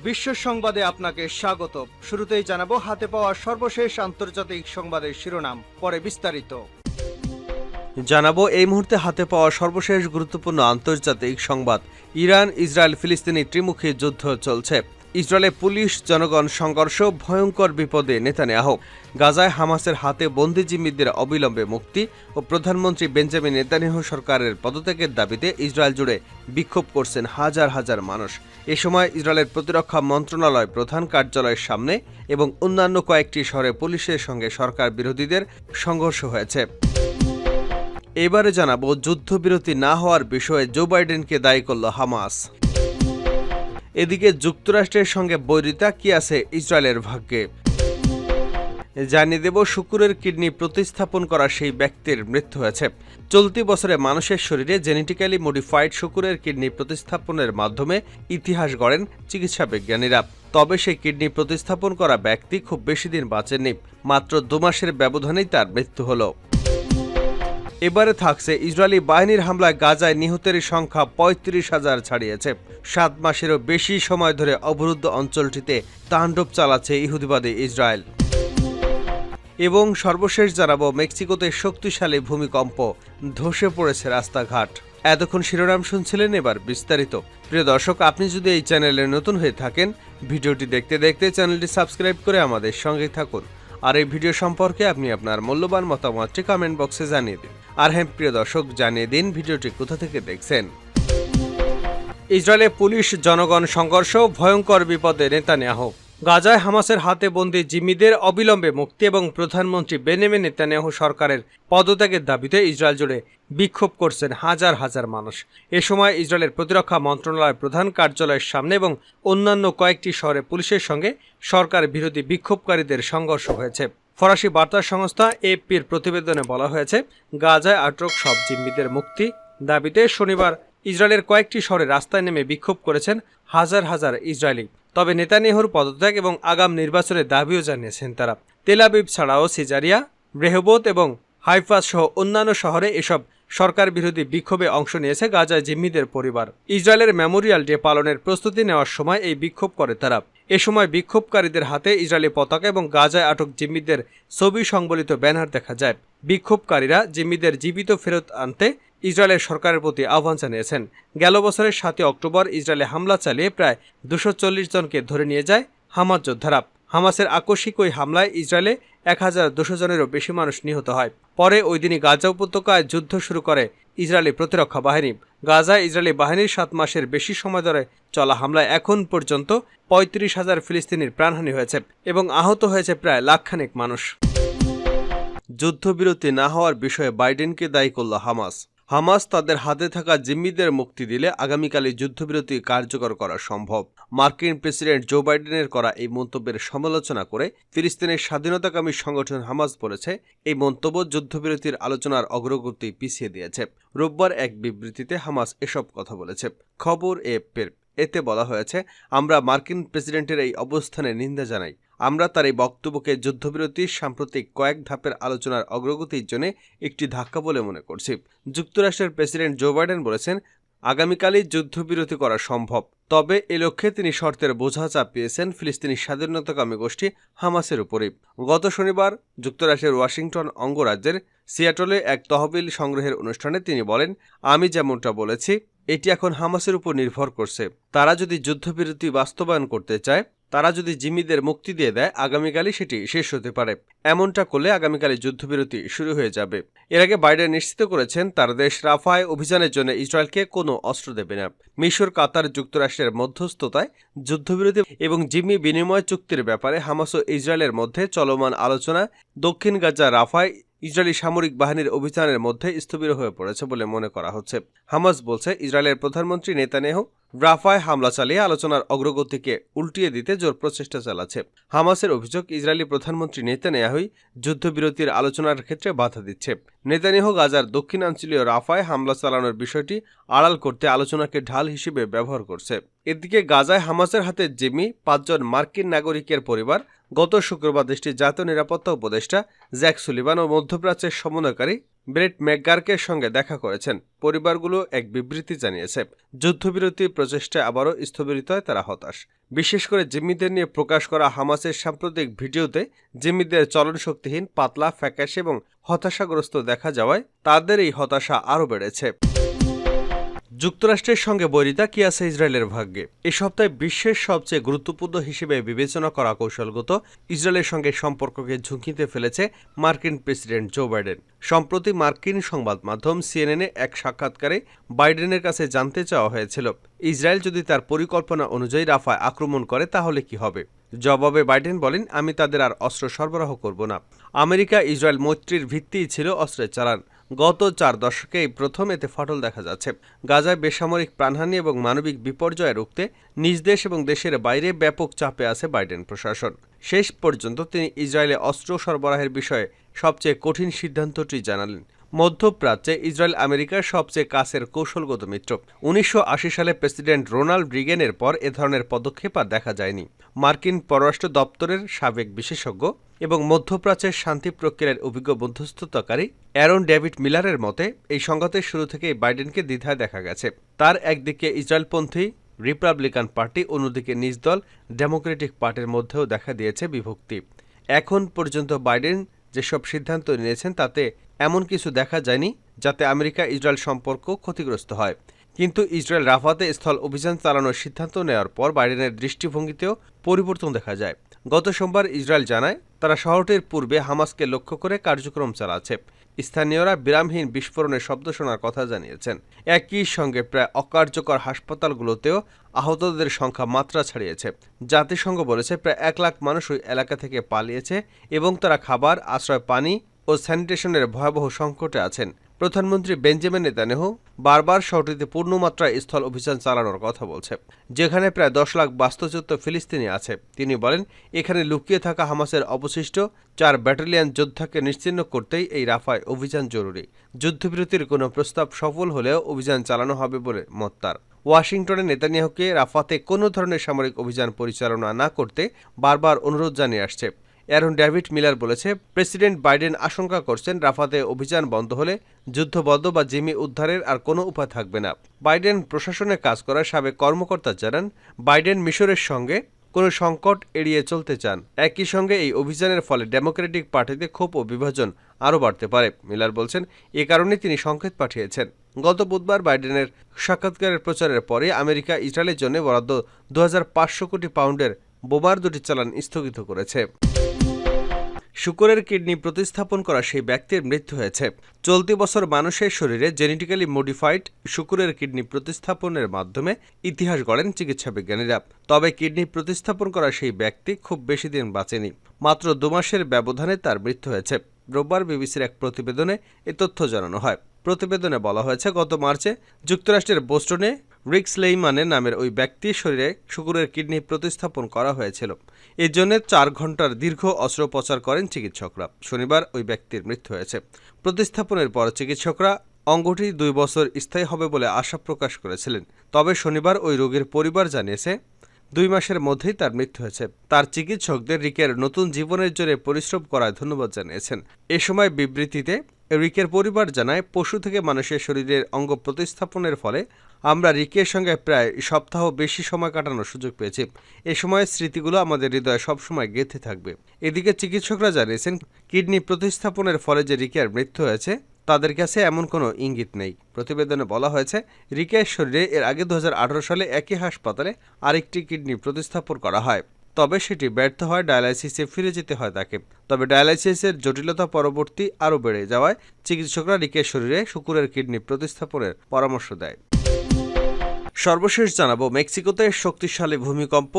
বিশ্ব সংবাদে আপনাকে স্বাগত। শুরুতেই জানাবো হাতে পাওয়া সর্বশেষ আন্তর্জাতিক সংবাদের শিরোনাম, পরে বিস্তারিত জানাবো। এই মুহূর্তে হাতে পাওয়া সর্বশেষ গুরুত্বপূর্ণ আন্তর্জাতিক সংবাদ। ইরান ইসরায়েল ফিলিস্তিনি ত্রিমুখী যুদ্ধ চলছে। ইসরায়েলে পুলিশ জনগণ সংঘর্ষ, ভয়ঙ্কর বিপদে নেতানিয়াহু। গাজায় হামাসের হাতে বন্দী জিম্মিদের অবিলম্বে মুক্তি ও প্রধানমন্ত্রী বেঞ্জামিন নেতানিয়াহু সরকারের পদত্যাগের দাবিতে ইসরায়েল জুড়ে বিক্ষোভ করছেন হাজার হাজার মানুষ। এ সময় ইসরায়েলের প্রতিরক্ষা মন্ত্রণালয় প্রধান কার্যালয়ের সামনে এবং অন্যান্য কয়েকটি শহরে পুলিশের সঙ্গে সরকার বিরোধীদের সংঘর্ষ হয়েছে। এবারে জানাবো যুদ্ধবিরতি না হওয়ার বিষয়ে জো বাইডেনকে দায়ী করল হামাস। এদিকে যুক্তরাষ্ট্রের সঙ্গে বৈরিতা কি আছে ইসরায়েলের ভাগ্যে, জানিয়ে দেব। শুক্রের কিডনি প্রতিস্থাপন করা সেই ব্যক্তির মৃত্যু হয়েছে। চলতি বছরে মানুষের শরীরে জেনেটিক্যালি মডিফাইড শুক্রের কিডনি প্রতিস্থাপনের মাধ্যমে ইতিহাস গড়েন চিকিৎসা বিজ্ঞানীরা। তবে সেই কিডনি প্রতিস্থাপন করা ব্যক্তি খুব বেশি দিন বাঁচেননি। মাত্র 2 মাসের ব্যবধানেই তার মৃত্যু হলো। এবারে থাকছে ইসরায়েলি বাহিনীর হামলায় গাজায় নিহতের সংখ্যা 35,000 ছাড়িয়েছে। 7 মাসেরও বেশি সময় ধরে অবরুদ্ধ অঞ্চলটিতে তাণ্ডব চালাচ্ছে ইহুদিবাদী ইসরায়েল। এবং সর্বশেষ জানাবো মেক্সিকোতে শক্তিশালী ভূমিকম্প, ধসে পড়েছে রাস্তাঘাট। এতক্ষণ শিরোনাম শুনছিলেন, এবার বিস্তারিত। প্রিয় দর্শক, আপনি যদি এই চ্যানেলে নতুন হয়ে থাকেন, ভিডিওটি দেখতে দেখতে চ্যানেলটি সাবস্ক্রাইব করে আমাদের সঙ্গে থাকুন। আর এই ভিডিও সম্পর্কে আপনি আপনার মূল্যবান মতামতটি কমেন্ট বক্সে জানিয়ে দিন। আর হ্যাঁ প্রিয় দর্শক, জানিয়ে দিন ভিডিওটি কোথা থেকে দেখছেন। ইসরায়েলে পুলিশ জনগণ সংঘর্ষ, ভয়ঙ্কর বিপদে নেতানিয়াহু। গাজায় হামাসের হাতে বন্দী জিম্মিদের অবিলম্বে মুক্তি এবং প্রধানমন্ত্রী বেঞ্জামিন নেতানিয়াহু সরকারের পদত্যাগের দাবিতে ইসরায়েল জুড়ে বিক্ষোভ করছেন হাজার হাজার মানুষ। এ সময় ইসরায়েলের প্রতিরক্ষা মন্ত্রণালয়ের প্রধান কার্যালয়ের সামনে এবং অন্যান্য কয়েকটি শহরে পুলিশের সঙ্গে সরকার বিরোধী বিক্ষোভকারীদের সংঘর্ষ হয়েছে। ফরাসি বার্তা সংস্থা এএফপির প্রতিবেদনে বলা হয়েছে, গাজায় আটক সব জিম্মিদের মুক্তি দাবিতে শনিবার ইসরায়েলের কয়েকটি শহরে রাস্তায় নেমে বিক্ষোভ করেছেন হাজার হাজার ইসরায়েলি। তবে নেতানিয়াহুর পদত্যাগ এবং আগাম নির্বাচনের দাবিও জানিয়েছেন তারা। তেল আবিব ছাড়াও সিজারিয়া, রেহবোত এবং হাইফা সহ অন্যান্য শহরে এসব সরকার বিরোধী বিক্ষোভে অংশ নিয়েছে গাজায় জিম্মিদের পরিবার। ইসরায়েলের মেমোরিয়াল ডে পালনের প্রস্তুতি নেওয়ার সময় এই বিক্ষোভ করে তারা। এ সময় বিক্ষোভকারীদের হাতে ইসরায়েলি পতাকা এবং গাজায় আটক জিম্মিদের ছবি সংবলিত ব্যানার দেখা যায়। বিক্ষোভকারীরা জিম্মিদের জীবিত ফেরত আনতে ইসরায়েলের সরকারের প্রতি আহ্বান জানিয়েছেন। গেল বছরের 7 অক্টোবর ইসরায়েলে হামলা চালিয়ে প্রায় 240 জনকে ধরে নিয়ে যায় হামাস যোদ্ধারা। হামাসের আকস্মিক ওই হামলায় ইসরায়েলে 1200 জনেরও বেশি মানুষ নিহত হয়। পরে ওই দিনই গাজা উপত্যকায় যুদ্ধ শুরু করে ইসরায়েলি প্রতিরক্ষা বাহিনী। গাজায় ইসরায়েলি বাহিনীর 7 মাসের বেশি সময় ধরে চলা হামলায় এখন পর্যন্ত 35,000 ফিলিস্তিনির প্রাণহানি হয়েছে এবং আহত হয়েছে প্রায় লাখখানেক মানুষ। যুদ্ধবিরতি না হওয়ার বিষয়ে বাইডেনকে দায়ী করল হামাস। হামাস তাদের হাতে থাকা জিম্মিদের মুক্তি দিলে আগামীকালই যুদ্ধবিরতি কার্যকর করা সম্ভব। মার্কিন প্রেসিডেন্ট জো বাইডেনের করা এই মন্তব্যের সমালোচনা করে ফিলিস্তিনের স্বাধীনতাকামী সংগঠন হামাস বলেছে, এই মন্তব্য যুদ্ধবিরতির আলোচনার অগ্রগতি পিছিয়ে দিয়েছে। রোববার এক বিবৃতিতে হামাস এসব কথা বলেছে। খবর এএফপির। এতে বলা হয়েছে, আমরা মার্কিন প্রেসিডেন্টের এই অবস্থানের নিন্দা জানাই। আমরা তার এই বক্তব্যকে যুদ্ধবিরতির সাম্প্রতিক কয়েক ধাপের আলোচনার অগ্রগতির জন্য একটি ধাক্কা বলে মনে করছি। যুক্তরাষ্ট্রের প্রেসিডেন্ট জো বাইডেন বলেছেন, আগামীকালই যুদ্ধবিরতি করা সম্ভব। তবে এ লক্ষ্যে তিনি শর্তের বোঝা চাপিয়েছেন ফিলিস্তিনি স্বাধীনতাকামী গোষ্ঠী হামাসের উপরই। গত শনিবার যুক্তরাষ্ট্রের ওয়াশিংটন অঙ্গরাজ্যের সিয়াটলে এক তহবিল সংগ্রহের অনুষ্ঠানে তিনি বলেন, আমি যেমনটা বলেছি, এটি এখন হামাসের উপর নির্ভর করছে। তারা যদি যুদ্ধবিরতি বাস্তবায়ন করতে চায়, তারা যদি জিম্মিদের মুক্তি দিয়ে দেয়, আগামীকালই সেটি শেষ হতে পারে। এমনটা করলে আগামীকালই যুদ্ধবিরতি শুরু হয়ে যাবে। এর আগে বাইডেন নিশ্চিত করেছেন, তার দেশ রাফায় অভিযানের জন্য ইসরায়েলকে কোনো অস্ত্র দেবে না। মিশর, কাতার, যুক্তরাষ্ট্রের মধ্যস্থতায় যুদ্ধবিরতি এবং জিম্মি বিনিময় চুক্তির ব্যাপারে হামাস ও ইসরায়েলের মধ্যে চলমান আলোচনা দক্ষিণ গাজা রাফায় ইসরায়েলি সামরিক বাহিনীর অভিযানের মধ্যে স্থবির হয়ে পড়েছে বলে মনে করা হচ্ছে। হামাস বলছে, ইসরায়েলের প্রধানমন্ত্রী নেতানিয়াহু রাফায় হামলা চালিয়ে আলোচনার অগ্রগতিকে উল্টিয়ে দিতে জোর প্রচেষ্টা চালাচ্ছে। হামাসের অভিযোগ, ইসরায়েলি প্রধানমন্ত্রী নেতানিয়াহুই যুদ্ধবিরতির আলোচনার ক্ষেত্রে বাধা দিচ্ছে। নেতানিয়াহু গাজার দক্ষিণাঞ্চলীয় রাফায় হামলা চালানোর বিষয়টি আড়াল করতে আলোচনাকে ঢাল হিসেবে ব্যবহার করছে। এদিকে গাজায় হামাসের হাতে জিম্মি 5 জন মার্কিন নাগরিকের পরিবার গত শুক্রবার দেশটির জাতীয় নিরাপত্তা উপদেষ্টা জ্যাক সুলিভান ও মধ্যপ্রাচ্যের সমন্বয়কারী ব্রেট ম্যাকগার্কের সঙ্গে দেখা করেছেন। পরিবারগুলো এক বিবৃতি জানিয়েছে, যুদ্ধবিরতির প্রচেষ্টায় আবারও স্থবিরত হয় তারা হতাশ। বিশেষ করে জিম্মিদের নিয়ে প্রকাশ করা হামাসের সাম্প্রতিক ভিডিওতে জিম্মিদের চলন শক্তিহীন, পাতলা, ফ্যাকাশে এবং হতাশাগ্রস্ত দেখা যাওয়ায় তাদের এই হতাশা আরও বেড়েছে। যুক্তরাষ্ট্রের সঙ্গে বৈরিতা কি আছে ইসরায়েলের ভাগ্যে? এ সপ্তাহে বিশ্বের সবচেয়ে গুরুত্বপূর্ণ হিসেবে বিবেচনা করা কৌশলগত ইসরায়েলের সঙ্গে সম্পর্ককে ঝুঁকিতে ফেলেছে মার্কিন প্রেসিডেন্ট জো বাইডেন। সম্প্রতি মার্কিন সংবাদ মাধ্যম সিএনএনে এক সাক্ষাৎকারে বাইডেনের কাছে জানতে চাওয়া হয়েছিল, ইসরায়েল যদি তার পরিকল্পনা অনুযায়ী রাফায় আক্রমণ করে তাহলে কি হবে। জবাবে বাইডেন বলেন, আমি তাদের আর অস্ত্র সরবরাহ করব না। আমেরিকা ইসরায়েল মৈত্রীর ভিত্তিই ছিল অস্ত্রের চালান। গত 4 দশকে এই প্রথম এতে ফাটল দেখা যাচ্ছে। গাজায় বেসামরিক প্রাণহানি এবং মানবিক বিপর্যয় রুখতে নিজ দেশ এবং দেশের বাইরে ব্যাপক চাপে আছে বাইডেন প্রশাসন। শেষ পর্যন্ত তিনি ইসরায়েলে অস্ত্র সরবরাহের বিষয়ে সবচেয়ে কঠিন সিদ্ধান্তটি জানালেন। মধ্যপ্রাচ্যে ইসরায়েল আমেরিকার সবচেয়ে কাছের কৌশলগত মিত্র। 1980 সালে প্রেসিডেন্ট রোনাল্ড রিগেনের পর এ ধরনের পদক্ষেপ আর দেখা যায়নি। মার্কিন পররাষ্ট্র দপ্তরের সাবেক বিশেষজ্ঞ এবং মধ্যপ্রাচ্যের শান্তি প্রক্রিয়ার অভিজ্ঞ মধ্যস্থতাকারী অ্যারন ডেভিড মিলারের মতে, এই সংঘাতের শুরু থেকেই বাইডেনকে দ্বিধায় দেখা গেছে। তার একদিকে ইসরায়েলপন্থী রিপাবলিকান পার্টি, অন্যদিকে নিজ দল ডেমোক্রেটিক পার্টির মধ্যেও দেখা দিয়েছে বিভক্তি। এখন পর্যন্ত বাইডেন যেসব সিদ্ধান্ত নিয়েছেন তাতে এমন কিছু দেখা যায়নি যাতে আমেরিকা ইসরায়েল সম্পর্ক ক্ষতিগ্রস্ত হয়। কিন্তু ইসরায়েল রাফাতে স্থল অভিযান চালানোর সিদ্ধান্ত নেওয়ার পর বাইডেনের দৃষ্টিভঙ্গিতেও পরিবর্তন দেখা যায়। গত সোমবার ইসরায়েল জানায় তারা শহরটির পূর্বে হামাসকে লক্ষ্য করে কার্যক্রম চালাচ্ছে। স্থানীয়রা বিরামহীন বিস্ফোরণের শব্দ শোনার কথা জানিয়েছেন। একই সঙ্গে প্রায় অকার্যকর হাসপাতালগুলোতেও আহতদের সংখ্যা মাত্রা ছাড়িয়েছে। জাতিসংঘ বলেছে প্রায় 1 লাখ মানুষ ওই এলাকা থেকে পালিয়েছে এবং তারা খাবার, আশ্রয়, পানি ও স্যানিটেশনের ভয়াবহ সংকটে আছেন। প্রধানমন্ত্রী বেঞ্জামিন নেতানিয়াহু বারবার শহরটিতে পূর্ণমাত্রায় স্থল অভিযান চালানোর কথা বলছে, যেখানে প্রায় 10 লাখ বাস্তুচ্যুত ফিলিস্তিনি আছে। তিনি বলেন, এখানে লুকিয়ে থাকা হামাসের অবশিষ্ট 4 ব্যাটালিয়ন যোদ্ধাকে নিশ্চিহ্ন করতেই এই রাফায় অভিযান জরুরি। যুদ্ধবিরতির কোনো প্রস্তাব সফল হলেও অভিযান চালানো হবে বলে মত তার। ওয়াশিংটনে নেতানিয়াহুকে রাফাতে কোনো ধরনের সামরিক অভিযান পরিচালনা না করতে বারবার অনুরোধ জানিয়ে আসছে। অ্যারন ডেভিড মিলার বলেছে, প্রেসিডেন্ট বাইডেন আশঙ্কা করছেন রাফাতে অভিযান বন্ধ হলে যুদ্ধবদ্ধ বা জিম্মি উদ্ধারের আর কোনো উপায় থাকবে না। বাইডেন প্রশাসনে কাজ করা সাবেক কর্মকর্তা জানান, বাইডেন মিশরের সঙ্গে কোনো সংকট এড়িয়ে চলতে চান। একই সঙ্গে এই অভিযানের ফলে ডেমোক্রেটিক পার্টিতে ক্ষোভ ও বিভাজন আরও বাড়তে পারে। মিলার বলছেন, এ কারণে তিনি সংকেত পাঠিয়েছেন। গত বুধবার বাইডেনের সাক্ষাৎকারের প্রচারের পরে আমেরিকা ইসরায়েলের জন্য বরাদ্দ 2500 কোটি পাউন্ডের বোমার 2টি চালান স্থগিত করেছে। শুকরের কিডনি প্রতিস্থাপন করা সেই ব্যক্তির মৃত্যু হয়েছে। চলতি বছর মানুষের শরীরে জেনেটিক্যালি মডিফাইড শুকরের কিডনি প্রতিস্থাপনের মাধ্যমে ইতিহাস গড়েন চিকিৎসা বিজ্ঞানীরা। তবে কিডনি প্রতিস্থাপন করা সেই ব্যক্তি খুব বেশি দিন বাঁচেনি। মাত্র 2 মাসের ব্যবধানে তার মৃত্যু হয়েছে। রোববার বিবিসির এক প্রতিবেদনে এ তথ্য জানানো হয়। প্রতিবেদনে বলা হয়েছে, গত মার্চে যুক্তরাষ্ট্রের বোস্টনে রিক স্লেইমানের নামের ওই ব্যক্তির শরীরে শুকরের কিডনি প্রতিস্থাপন করা হয়েছিল। এর জন্য 4 ঘন্টার দীর্ঘ অস্ত্রোপচার করেন চিকিৎসকরা। শনিবার ওই ব্যক্তির মৃত্যু হয়েছে। প্রতিস্থাপনের পর চিকিৎসকরা অঙ্গটি 2 বছর স্থায়ী হবে বলে আশা প্রকাশ করেছিলেন। তবে শনিবার ওই রোগীর পরিবার জানিয়েছে 2 মাসের মধ্যেই তার মৃত্যু হয়েছে। তার চিকিৎসকদের রিকের নতুন জীবনের জন্য পরিশ্রম করায় ধন্যবাদ জানিয়েছেন। এ সময় বিবৃতিতে রিকের পরিবার জানায়, পশু থেকে মানুষের শরীরের অঙ্গ প্রতিস্থাপনের ফলে আমরা রিকের সঙ্গে প্রায় সপ্তাহ বেশি সময় কাটানোর সুযোগ পেয়েছি। এ সময়ের স্মৃতিগুলো আমাদের হৃদয়ে সবসময় গেঁথে থাকবে। এদিকে চিকিৎসকরা জানিয়েছেন, কিডনি প্রতিস্থাপনের ফলে যে রিকের মৃত্যু হয়েছে তাদের কাছে এমন কোনো ইঙ্গিত নেই। প্রতিবেদনে বলা হয়েছে, রিকের শরীরে এর আগে 2018 সালে একই হাসপাতালে আরেকটি কিডনি প্রতিস্থাপন করা হয়। তবে সেটি ব্যর্থ হয়, ডায়ালাইসিসে ফিরে যেতে হয় তাকে। তবে ডায়ালাইসিসের জটিলতা পরবর্তী আরও বেড়ে যাওয়ায় চিকিৎসকরা রিকের শরীরে শুকরের কিডনি প্রতিস্থাপনের পরামর্শ দেয়। সর্বশেষ জানাবো, মেক্সিকোতে শক্তিশালী ভূমিকম্প,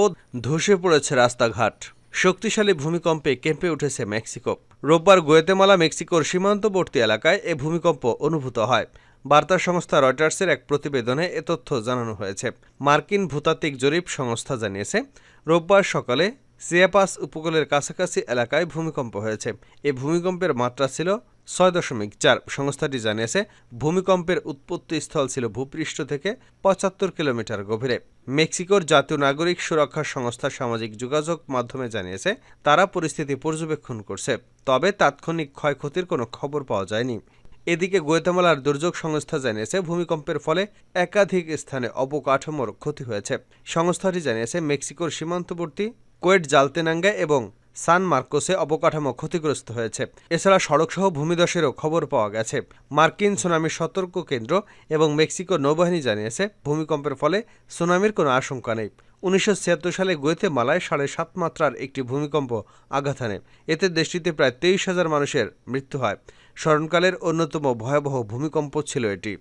ধসে পড়েছে রাস্তাঘাট। শক্তিশালী ভূমিকম্পে কেঁপে উঠেছে মেক্সিকো। রোববার গুয়েতেমালা মেক্সিকোর সীমান্তবর্তী এলাকায় এ ভূমিকম্প অনুভূত হয়। বার্তা সংস্থা রয়টার্সের এক প্রতিবেদনে এ তথ্য জানানো হয়েছে। মার্কিন ভূতাত্ত্বিক জরিপ সংস্থা জানিয়েছে, রোববার সকালে সিয়াপাস উপকূলের কাছাকাছি এলাকায় ভূমিকম্প হয়েছে। এই ভূমিকম্পের মাত্রা ছিল 6.4। সংস্থাটি জানিয়েছে ভূমিকম্পের উৎপত্তিস্থল ছিল ভূপৃষ্ঠ থেকে 75 কিলোমিটার গভীরে। মেক্সিকোর জাতীয় নাগরিক সুরক্ষা সংস্থা সামাজিক যোগাযোগ মাধ্যমে জানিয়েছে তারা পরিস্থিতি পর্যবেক্ষণ করছে, তবে তাৎক্ষণিক ক্ষয়ক্ষতির কোনো খবর পাওয়া যায়নি। এদিকে গুয়াতেমালার দুর্যোগ সংস্থা জানিয়েছে ভূমিকম্পের ফলে একাধিক স্থানে অবকাঠামোর ক্ষতি হয়েছে। সংস্থাটি জানিয়েছে মেক্সিকোর সীমান্তবর্তী কোয়েটজালতেনাঙ্গা এবং সান মার্কোসে অবকাঠামো ক্ষতিগ্রস্ত হয়েছে। এছাড়া সড়কসহ ভূমিধসেরও খবর পাওয়া গেছে। মার্কিন সুনামি সতর্ক কেন্দ্র এবং মেক্সিকো নৌবাহিনী জানিয়েছে ভূমিকম্পের ফলে সুনামির কোনো আশঙ্কা নেই। 1976 সালে গুয়াতেমালায় 7.5 মাত্রার একটি ভূমিকম্প আঘাত হানে। এতে দেশটিতে প্রায় 23,000 মানুষের মৃত্যু হয়। স্মরণকালের অন্যতম ভয়াবহ ভূমিকম্প ছিল এটি।